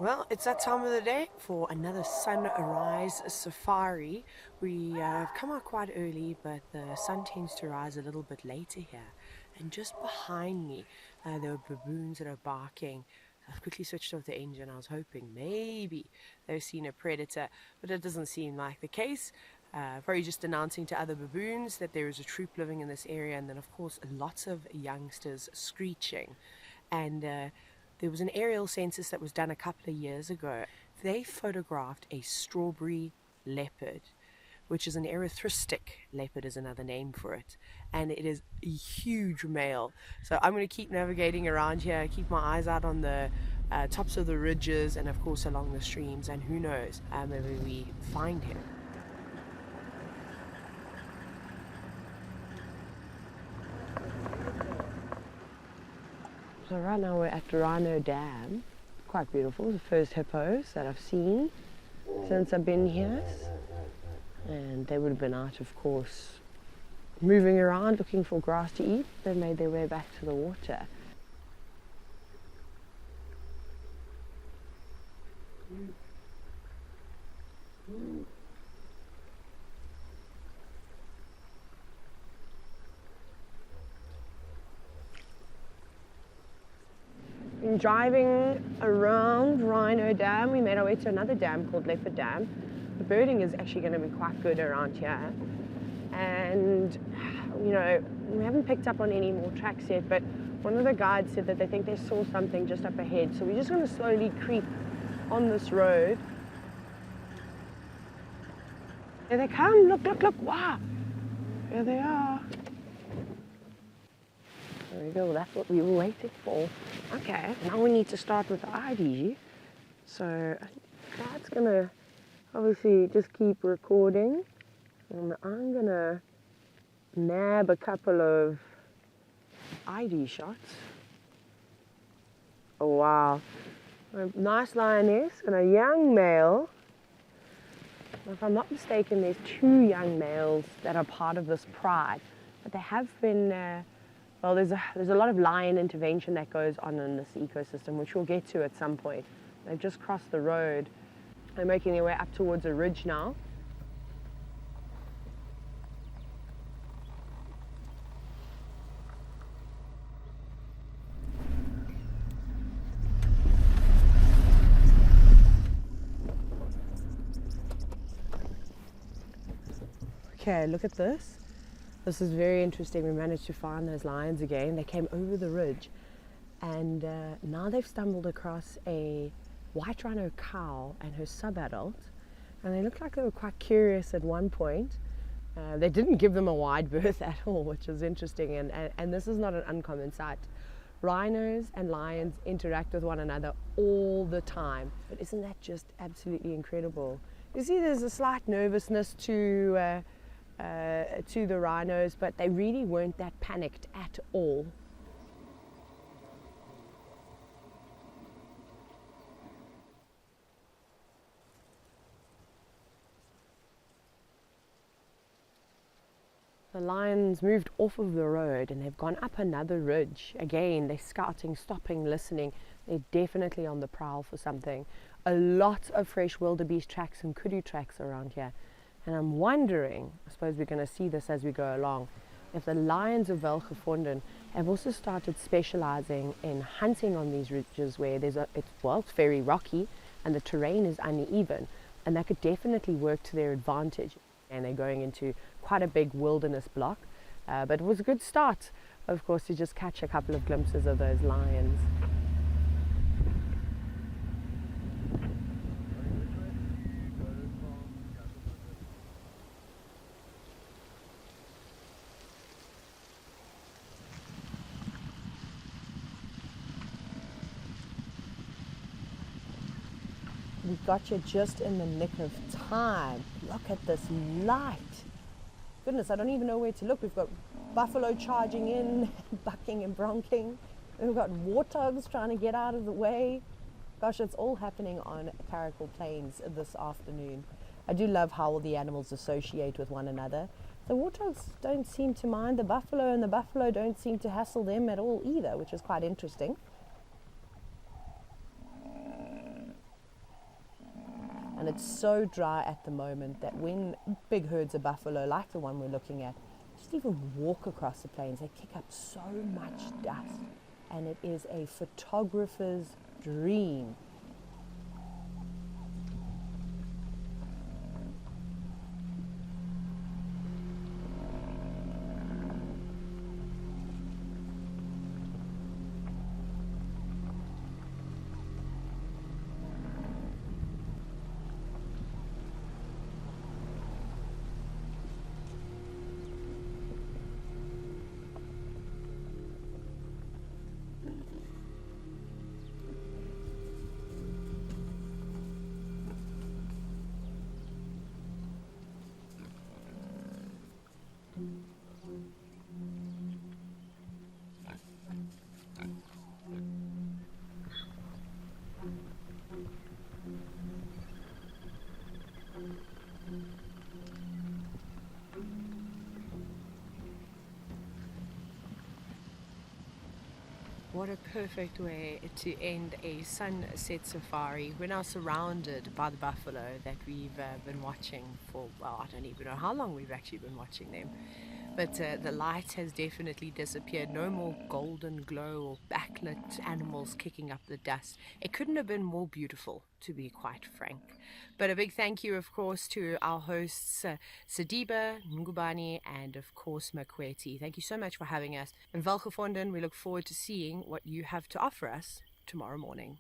Well, it's that time of the day for another sunrise safari. We have come out quite early, but the sun tends to rise a little bit later here. And just behind me, there were baboons that are barking. I quickly switched off the engine. I was hoping maybe they've seen a predator, but it doesn't seem like the case. Probably just announcing to other baboons that there is a troop living in this area, and then of course lots of youngsters screeching. And there was an aerial census that was done a couple of years ago. They photographed a strawberry leopard, which is an erythristic leopard is another name for it, and it is a huge male. So I'm going to keep navigating around here, keep my eyes out on the tops of the ridges and of course along the streams, and who knows, maybe we find him. So right now we're at Rhino Dam. Quite beautiful, the first hippos that I've seen since I've been here. And they would have been out, of course, moving around looking for grass to eat. They made their way back to the water. Been driving around Rhino Dam. We made our way to another dam called Leopard Dam. The birding is actually going to be quite good around here, and you know, we haven't picked up on any more tracks yet, but one of the guides said that they think they saw something just up ahead, so we're just going to slowly creep on this road. Here they come, look, wow, here they are. There we go, that's what we were waiting for. Okay, now we need to start with the ID. So that's going to obviously just keep recording, and I'm going to nab a couple of ID shots. Oh wow, a nice lioness and a young male. If I'm not mistaken, there's 2 young males that are part of this pride, but they have been well, there's a lot of lion intervention that goes on in this ecosystem, which we'll get to at some point. They've just crossed the road. They're making their way up towards a ridge now. Okay, look at this. This is very interesting. We managed to find those lions again. They came over the ridge, and now they've stumbled across a white rhino cow and her sub-adult, and they looked like they were quite curious at one point. They didn't give them a wide berth at all, which is interesting, and this is not an uncommon sight. Rhinos and lions interact with one another all the time, but isn't that just absolutely incredible? You see, there's a slight nervousness to the rhinos, but they really weren't that panicked at all. The lions moved off of the road and they've gone up another ridge. Again, they're scouting, stopping, listening. They're definitely on the prowl for something. A lot of fresh wildebeest tracks and kudu tracks around here. And I'm wondering, I suppose we're going to see this as we go along, if the lions of Welgevonden have also started specializing in hunting on these ridges where it's very rocky and the terrain is uneven, and that could definitely work to their advantage. And they're going into quite a big wilderness block, but it was a good start, of course, to just catch a couple of glimpses of those lions. We got you just in the nick of time. Look at this light. Goodness, I don't even know where to look. We've got buffalo charging in, bucking and bronking. We've got warthogs trying to get out of the way. Gosh, it's all happening on Caracal Plains this afternoon. I do love how all the animals associate with one another. The warthogs don't seem to mind the buffalo, and the buffalo don't seem to hassle them at all either, which is quite interesting. And it's so dry at the moment that when big herds of buffalo, like the one we're looking at, just even walk across the plains, they kick up so much dust. And it is a photographer's dream. What a perfect way to end a sunset safari. We're now surrounded by the buffalo that we've been watching for, well, I don't even know how long we've actually been watching them. But the light has definitely disappeared. No more golden glow or backlit animals kicking up the dust. It couldn't have been more beautiful, to be quite frank. But a big thank you, of course, to our hosts, Sadiba, Ngubani, and of course, Makweti. Thank you so much for having us. And Welgevonden, we look forward to seeing what you have to offer us tomorrow morning.